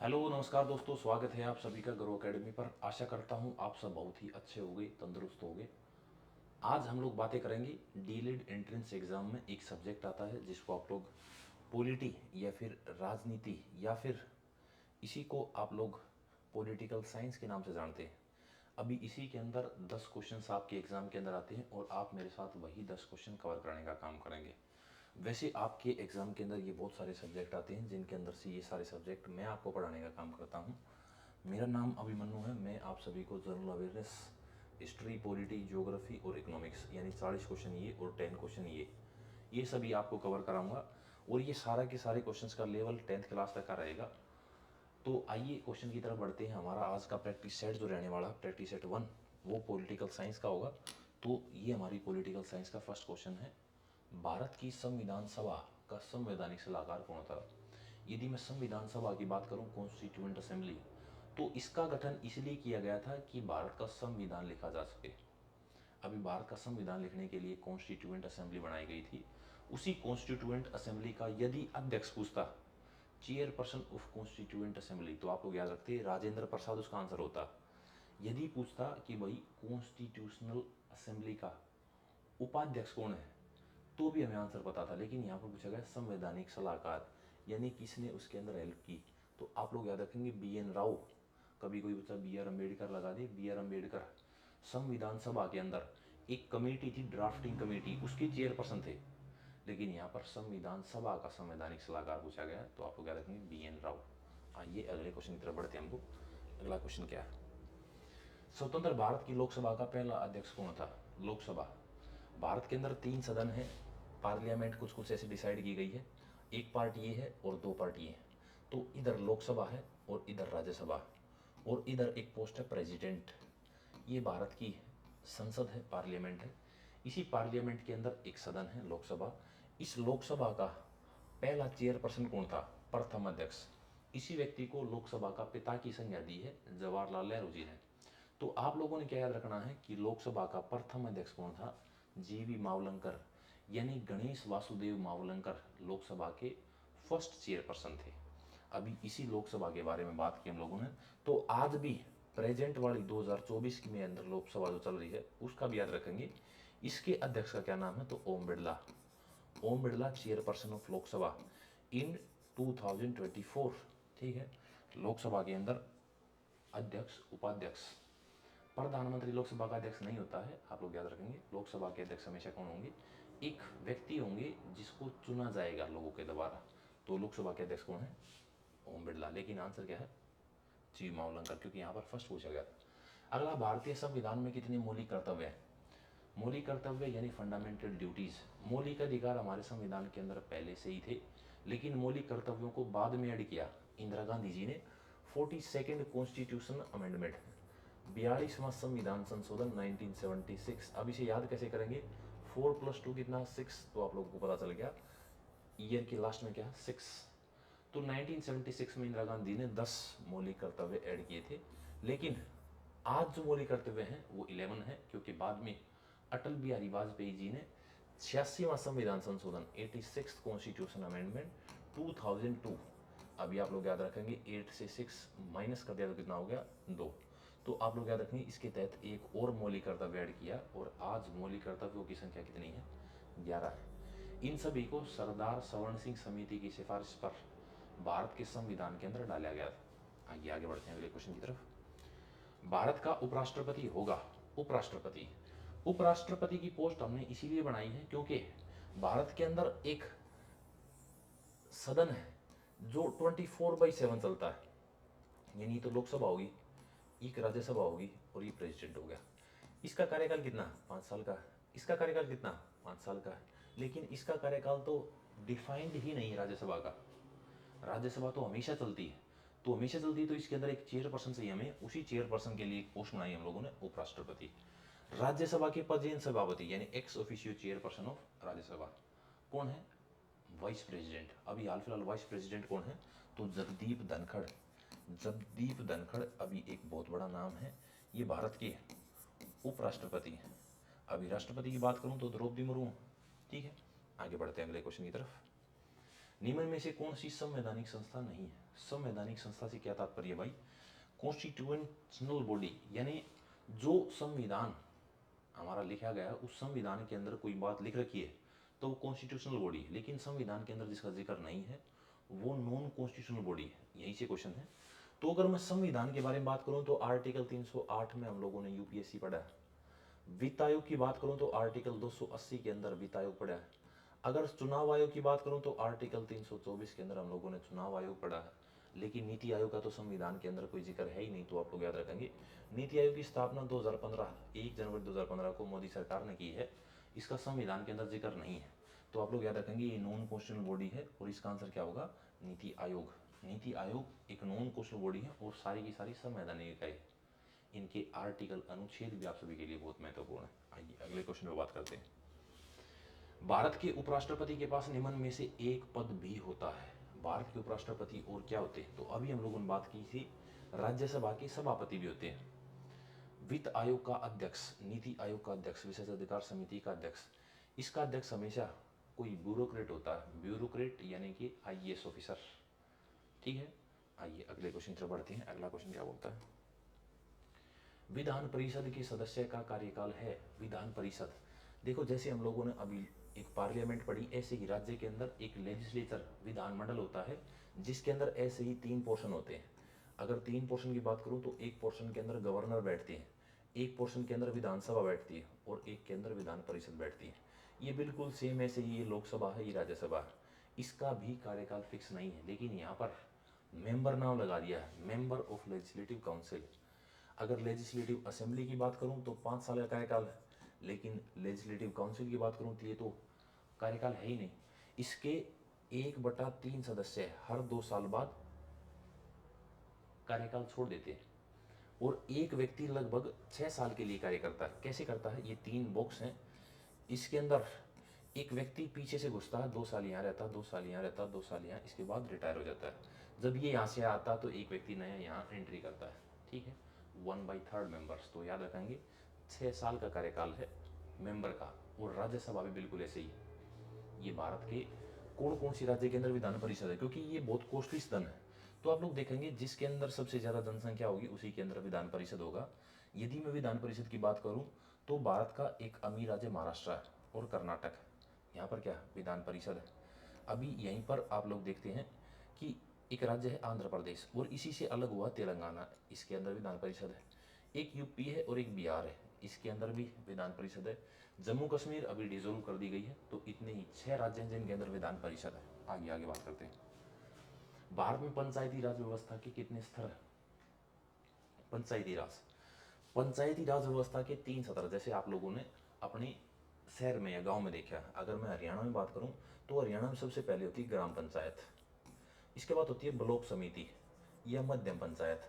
Hello नमस्कार दोस्तों, स्वागत है आप सभी का ग्रो एकेडमी पर। आशा करता हूँ आप सब बहुत ही अच्छे होंगे, तंदुरुस्त होंगे। आज हम लोग बातें करेंगे डीलिड एंट्रेंस एग्जाम में एक सब्जेक्ट आता है जिसको आप लोग पॉलिटी या फिर राजनीति या फिर इसी को आप लोग पॉलिटिकल साइंस के नाम से जानते हैं। अभी इसी के अंदर 10 क्वेश्चंस आपके एग्जाम के अंदर आते हैं और आप मेरे साथ वही 10 क्वेश्चन कवर करने का काम करेंगे। वैसे आपके एग्ज़ाम के अंदर ये बहुत सारे सब्जेक्ट आते हैं जिनके अंदर से ये सारे सब्जेक्ट मैं आपको पढ़ाने का काम करता हूँ। मेरा नाम अभिमन्यु है। मैं आप सभी को general awareness, history, polity, geography और इकोनॉमिक्स यानी 40 क्वेश्चन ये और 10 क्वेश्चन ये सभी आपको कवर कराऊंगा। और ये सारा के सारे क्वेश्चंस का लेवल 10th क्लास तक का रहेगा। तो आइए क्वेश्चन की तरफ बढ़ते हैं। हमारा आज का प्रैक्टिस सेट जो रहने वाला प्रैक्टिस सेट 1 वो पॉलिटिकल साइंस का होगा। तो ये हमारी पॉलिटिकल साइंस का फर्स्ट क्वेश्चन है। भारत की संविधान सभा का संवैधानिक सलाहकार कौन था? यदि मैं संविधान सभा की बात करूं, कॉन्स्टिट्यूएंट असेंबली, तो इसका गठन इसलिए किया गया था कि भारत का संविधान लिखा जा सके। अभी भारत का संविधान लिखने के लिए कॉन्स्टिट्यूएंट असेंबली बनाई गई थी। उसी कॉन्स्टिट्यूएंट असेंबली का यदि अध्यक्ष पूछता, चेयरपर्सन ऑफ कॉन्स्टिट्यूएंट असेंबली, तो आप लोग याद रखते राजेंद्र प्रसाद उसका आंसर होता। यदि पूछता कि भाई कॉन्स्टिट्यूशनल असेंबली का उपाध्यक्ष कौन है, तो भी हमें आंसर पता था। लेकिन यहाँ पर पूछा गया संवैधानिक सलाहकार, यानी किसने उसके अंदर हेल्प की। तो आप लोग याद रखेंगे BN राव। कभी कोई बच्चा BR अम्बेडकर लगा दे, BR अम्बेडकर संविधान सभा के अंदर एक कमेटी थी, ड्राफ्टिंग कमेटी, उसके चेयरपर्सन थे। लेकिन यहाँ पर संविधान सभा का संवैधानिक सलाहकार पूछा गया, तो आप लोग याद रखेंगे BN राव। आइए अगले क्वेश्चन की तरफ बढ़ते हैं हम लोग। अगला क्वेश्चन क्या है? स्वतंत्र भारत की लोकसभा का पहला अध्यक्ष कौन था? लोकसभा, भारत के अंदर 3 सदन है। पार्लियामेंट कुछ कुछ ऐसे डिसाइड की गई है। एक पार्ट ये है और 2 पार्ट ये है। तो इधर लोकसभा है और इधर राज्यसभा, और इधर एक पोस्ट है प्रेसिडेंट। ये भारत की संसद है, पार्लियामेंट है। इसी पार्लियामेंट के अंदर एक सदन है, लोकसभा। इस लोकसभा का पहला चेयरपर्सन कौन था? प्रथम अध्यक्ष। इसी व्यक्ति को लोकसभा का पिता की संज्ञा दी है जवाहरलाल नेहरू जी ने। तो आप लोगों ने क्या याद रखना है कि लोकसभा का प्रथम अध्यक्ष कौन था? GV मावलंकर, यानी गणेश वासुदेव मावलंकर लोकसभा के फर्स्ट चेयरपर्सन थे। अभी इसी लोकसभा के बारे में बात की हम लोगों ने। तो आज भी प्रेजेंट वाली 2024 की में अंदर लोकसभा जो चल रही है उसका भी याद रखेंगे। इसके अध्यक्ष का क्या नाम है? तो ओम बिरला। ओम बिरला चेयरपर्सन ऑफ लोकसभा इन 2024। ठीक है, लोकसभा के अंदर अध्यक्ष, उपाध्यक्ष, प्रधानमंत्री लोकसभा का अध्यक्ष नहीं होता है। आप लोग याद रखेंगे लोकसभा के अध्यक्ष हमेशा कौन होंगे? एक व्यक्ति होंगे जिसको चुना जाएगा लोगों के द्वारा। तो लोकसभा के अध्यक्ष कौन है? ओम बिरला। लेकिन आंसर क्या है? जी मावलंकर, क्योंकि यहाँ पर फर्स्ट पूछा गया था। अगला, भारतीय संविधान में कितने मौलिक कर्तव्य हैं? मौलिक कर्तव्य यानी फंडामेंटल ड्यूटीज, मौलिक अधिकार हमारे संविधान के अंदर पहले से ही थे, लेकिन मौलिक कर्तव्यों को बाद में ऐड किया इंदिरा गांधी जी ने 42nd कॉन्स्टिट्यूशन अमेंडमेंट, 42वां संविधान संशोधन 1976। अब इसे याद कैसे करेंगे? 4+2 कितना? 6। तो आप लोगों को पता चल गया ईयर के लास्ट में क्या? 6। तो 1976 में इंदिरा गांधी ने 10 मौलिक कर्तव्य ऐड किए थे। लेकिन आज जो मौलिक कर्तव्य हैं वो 11 है, क्योंकि बाद में अटल बिहारी वाजपेयी जी ने 86वां संविधान संशोधन 86th कॉन्स्टिट्यूशन अमेंडमेंट 2002। अभी आप लोग याद रखेंगे 8 से 6 माइनस कर दिया तो कितना हो गया? 2। तो आप लोग याद रखेंगे इसके तहत एक और मौलिक कर्तव्य ऐड किया, और आज मौलिक कर्तव्यों की संख्या कितनी है? 11 है। इन सभी को सरदार सवर्ण सिंह समिति की सिफारिश पर भारत के संविधान के अंदर डाला गया था। आइए आगे बढ़ते हैं अगले क्वेश्चन की तरफ। भारत का उपराष्ट्रपति होगा, उपराष्ट्रपति। उपराष्ट्रपति की पोस्ट हमने इसीलिए बनाई है क्योंकि भारत के अंदर एक सदन है जो 24/7 चलता है। यानी तो लोकसभा होगी, एक राज्यसभा होगी और ये प्रेसिडेंट हो गया। इसका कार्यकाल कितना? 5 साल का है। इसका कार्यकाल कितना? 5 साल का है। लेकिन इसका कार्यकाल तो डिफाइंड ही नहीं है राज्यसभा का। राज्यसभा तो हमेशा चलती है। तो हमेशा चलती है, तो इसके अंदर एक चेयरपर्सन चाहिए हमें। उसी चेयरपर्सन के लिए एक पोस्ट बनाई हम लोगों ने, उपराष्ट्रपति। राज्यसभा के पदेन सभापति यानी ex officio chairperson of Rajya Sabha कौन है? Vice president. अभी हाल फिलहाल वाइस प्रेसिडेंट कौन है? तो जगदीप धनखड़। जगदीप धनखड़ अभी एक बहुत बड़ा नाम है। ये भारत के उपराष्ट्रपति हैं। अभी राष्ट्रपति की बात करूं तो द्रौपदी मुर्मू। ठीक है, आगे बढ़ते हैं अगले क्वेश्चन की तरफ। निम्न में से कौन सी संवैधानिक संस्था नहीं है? संवैधानिक संस्था से क्या तात्पर्य भाई? कॉन्स्टिट्यूशनल बॉडी, यानी जो संविधान हमारा लिखा गया उस संविधान के अंदर कोई बात लिख रखी है तो वो कॉन्स्टिट्यूशनल बॉडी है, लेकिन संविधान के अंदर जिसका जिक्र नहीं है वो नॉन कॉन्स्टिट्यूशनल बॉडी है। यहीं से क्वेश्चन है। तो अगर मैं संविधान के बारे में बात करूं तो आर्टिकल 308 में हम लोगों ने यूपीएससी पढ़ा है। वित्त आयोग की बात करूं तो आर्टिकल 280 के अंदर वित्त आयोग पढ़ा है। अगर चुनाव आयोग की बात करूं तो आर्टिकल 324 के अंदर हम लोगों ने चुनाव आयोग पढ़ा है। लेकिन नीति आयोग का तो संविधान के अंदर कोई जिक्र है ही नहीं, तो आप लोग याद रखेंगे नीति आयोग की स्थापना 2015 1 जनवरी 2015 को मोदी सरकार ने की है। इसका संविधान के अंदर जिक्र नहीं है, तो आप लोग याद रखेंगे ये नॉन कॉन्स्टिट्यूशनल बॉडी है और इसका आंसर क्या होगा? नीति आयोग। नीति आयोग एक नॉन कॉन्स्टिट्यूशनल बॉडी है और सारी की सारी संवैधानिक इकाई है। इनके आर्टिकल अनुच्छेद भी आप सभी के लिए बहुत महत्वपूर्ण है। आइए अगले क्वेश्चन पे बात करते हैं। भारत के उपराष्ट्रपति के पास निम्न में से एक पद भी होता है। भारत के उपराष्ट्रपति और क्या होते हैं? तो अभी हम लोगों ने बात की थी राज्यसभा के सभापति भी होते हैं। वित्त आयोग का अध्यक्ष, नीति आयोग का अध्यक्ष, विशेषाधिकार समिति का अध्यक्ष, इसका अध्यक्ष हमेशा कोई ब्यूरोक्रेट होता है। ब्यूरोक्रेट यानी कि आईएएस ऑफिसर। ठीक है, आइए अगले क्वेश्चन की तरफ बढ़ते हैं। अगला क्वेश्चन क्या बोलता है? विधान परिषद के सदस्य का कार्यकाल है। विधान परिषद, देखो जैसे हम लोगों ने अभी एक पार्लियामेंट पढ़ी, ऐसे ही राज्य के अंदर एक लेजिस्लेचर विधानमंडल होता है जिसके अंदर ऐसे ही 3 पोर्शन होते हैं। अगर 3 पोर्शन की बात करूं तो एक पोर्शन के अंदर गवर्नर बैठते हैं, एक पोर्शन के अंदर विधानसभा बैठती है और एक के अंदर विधान परिषद बैठती है। ये बिल्कुल सेम ऐसे ही, ये लोकसभा है, ये राज्यसभा है। इसका भी कार्यकाल फिक्स नहीं है, लेकिन यहाँ पर मेंबर नाम लगा दिया है, मेंबर ऑफ लेजिस्लेटिव काउंसिल। अगर लेजिस्लेटिव असेंबली की बात करूं तो 5 साल का कार्यकाल है, लेकिन लेजिस्लेटिव काउंसिल की बात करूं तो ये तो कार्यकाल है ही नहीं। इसके 1/3 सदस्य हर 2 साल बाद कार्यकाल छोड़ देते हैं और एक व्यक्ति लगभग 6 साल के लिए कार्य करता है। कैसे करता है? ये 3 बॉक्स हैं, इसके अंदर एक व्यक्ति पीछे से घुसता है, 2 साल यहाँ रहता है, 2 साल यहाँ रहता है, 2 साल यहाँ, इसके बाद रिटायर हो जाता है। जब ये यहाँ से आता तो एक व्यक्ति नया यहाँ एंट्री करता है। ठीक है, 1/3 मेंबर्स। तो याद रखेंगे 6 साल का कार्यकाल है मेंबर का। और राज्यसभा भी बिल्कुल ऐसे ही। ये भारत के कौन कौन सी राज्य के अंदर विधान परिषद है, क्योंकि ये बहुत कॉस्टली सदन है। तो आप लोग देखेंगे जिसके अंदर सबसे ज़्यादा जनसंख्या होगी उसी के अंदर विधान परिषद होगा। यदि मैं विधान परिषद की बात करूं तो भारत का एक अमीर राज्य महाराष्ट्र है और कर्नाटक, यहाँ पर क्या विधान परिषद है। अभी यहीं पर आप लोग देखते हैं कि एक राज्य है आंध्र प्रदेश और इसी से अलग हुआ तेलंगाना, इसके अंदर विधान परिषद है। एक यूपी है और एक बिहार है, इसके अंदर भी विधान परिषद है। जम्मू कश्मीर अभी डिसोल्व कर दी गई है। तो इतने ही 6 राज्य हैं जिनके अंदर विधान परिषद है। आगे आगे बात करते हैं। भारत में पंचायती राज व्यवस्था के कितने स्तर हैं? पंचायती राज व्यवस्था के 3 स्तर, जैसे आप लोगों ने अपने शहर में या गांव में देखा है। अगर मैं हरियाणा में बात करूं तो हरियाणा में सबसे पहले होती है ग्राम पंचायत, इसके बाद होती है ब्लॉक समिति या मध्यम पंचायत,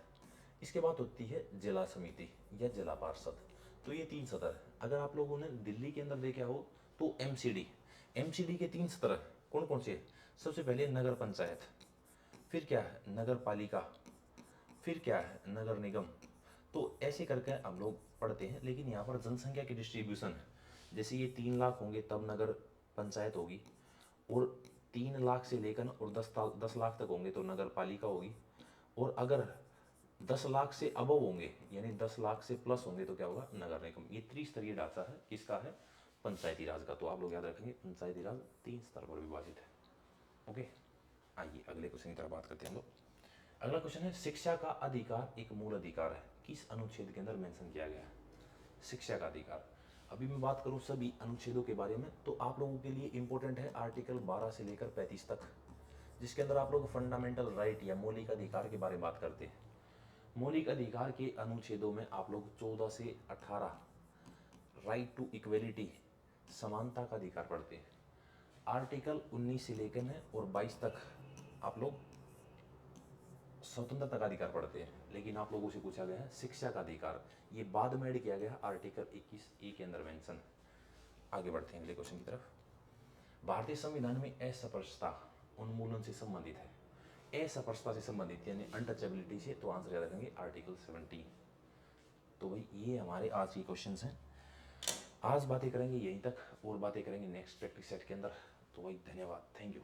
इसके बाद होती है जिला समिति या जिला पार्षद। तो ये 3 स्तर है। अगर आप लोगों ने दिल्ली के अंदर देखा हो तो एमसीडी के 3 स्तर कौन कौन से? सबसे पहले नगर पंचायत, फिर क्या है नगर पालिका, फिर क्या है नगर निगम। तो ऐसे करके हम लोग पढ़ते हैं, लेकिन यहाँ पर जनसंख्या की डिस्ट्रीब्यूशन है। जैसे ये 3 लाख होंगे तब नगर पंचायत होगी, और 3 लाख से लेकर और 10 लाख तक होंगे तो नगर पालिका होगी, और अगर 10 लाख से अबव होंगे यानी 10 लाख से प्लस होंगे तो क्या होगा? नगर निगम। ये त्रिस्तरीय ढांचा है, किसका है? पंचायती राज का। तो आप लोग याद रखेंगे पंचायती राज 3 स्तर पर विभाजित है। ओके, आइए अगले क्वेश्चन की तरफ बात करते हैं हम लोग। अगला क्वेश्चन है शिक्षा का अधिकार एक मूल अधिकार है, किस अनुच्छेद के अंदर मेंशन किया गया है? शिक्षा का अधिकार। अभी मैं बात करूं सभी अनुच्छेदों के बारे में तो आप लोगों के लिए इंपॉर्टेंट है आर्टिकल 12 से लेकर 35 तक, जिसके अंदर आप लोग फंडामेंटल राइट या मौलिक अधिकार के बारे में बात करते हैं। मौलिक अधिकार के अनुच्छेदों में आप लोग 14 से 18 राइट टू इक्वेलिटी, समानता का अधिकार पढ़ते हैं। आर्टिकल 19 से लेकर और 22 तक आप लोग स्वतंत्रता का अधिकार पढ़ते हैं। लेकिन आप लोगों से पूछा गया है शिक्षा का अधिकार, ये बाद में ऐड किया गया आर्टिकल 21A के अंदर मेंशन। आगे बढ़ते हैं अगले क्वेश्चन की तरफ। भारतीय संविधान में अस्पृश्यता उन्मूलन से संबंधित है। अस्पृश्यता से संबंधित यानी अनटचेबिलिटी से, तो आंसर याद रखेंगे आर्टिकल 17। तो भाई ये हमारे आज के क्वेश्चन हैं। आज बातें करेंगे यहीं तक और बातें करेंगे नेक्स्ट प्रैक्टिस सेट के अंदर। तो भाई धन्यवाद, थैंक यू।